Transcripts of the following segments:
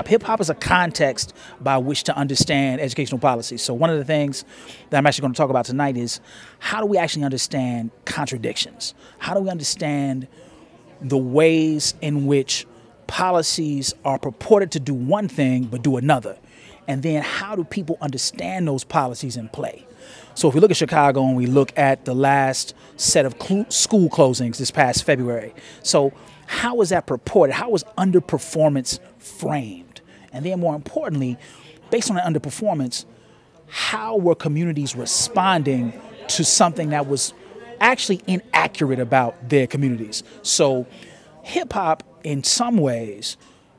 Hip hop is a context by which to understand educational policy. So one of the things that I'm actually going to talk about tonight is how do we actually understand contradictions? How do we understand the ways in which policies are purported to do one thing but do another? And then how do people understand those policies in play? So if we look at Chicago and we look at the last set of school closings this past February, so how was that purported? How was underperformance framed? And then more importantly, based on that underperformance, how were communities responding to something that was actually inaccurate about their communities? So hip hop in some ways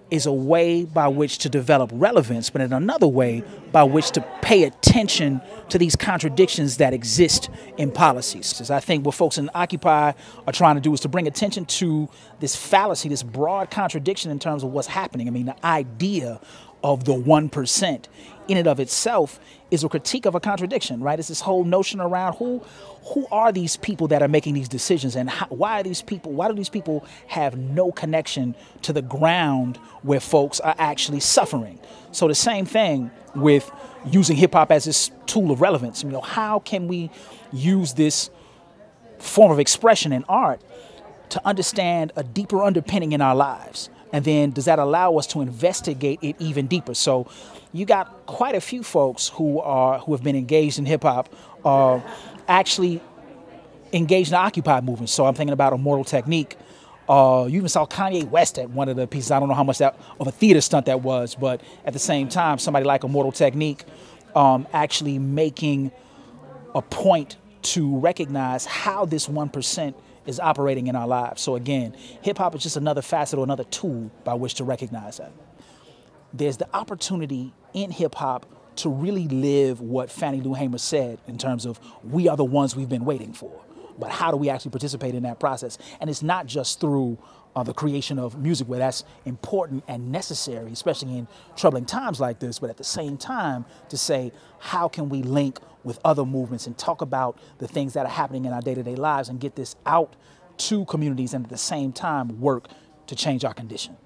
is a way by which to develop relevance, but in another way by which to pay attention to these contradictions that exist in policies. I think what folks in Occupy are trying to do is to bring attention to this fallacy, this broad contradiction in terms of what's happening. I mean, the idea of the 1% in and of itself is a critique of a contradiction, right? It's this whole notion around who are these people that are making these decisions, and why do these people have no connection to the ground where folks are actually suffering? So the same thing with using hip hop as this tool of relevance. You know, how can we use this form of expression in art to understand a deeper underpinning in our lives? And then does that allow us to investigate it even deeper? So you got quite a few folks who have been engaged in hip hop actually engaged in the Occupy movement. So I'm thinking about Immortal Technique. You even saw Kanye West at one of the pieces. I don't know how much of a theater stunt that was, but at the same time, somebody like Immortal Technique actually making a point to recognize how this 1% is operating in our lives. So again, hip hop is just another facet or another tool by which to recognize that. There's the opportunity in hip hop to really live what Fannie Lou Hamer said in terms of we are the ones we've been waiting for. But how do we actually participate in that process? And it's not just through the creation of music, where that's important and necessary, especially in troubling times like this, but at the same time to say, how can we link with other movements and talk about the things that are happening in our day-to-day lives and get this out to communities and at the same time work to change our condition?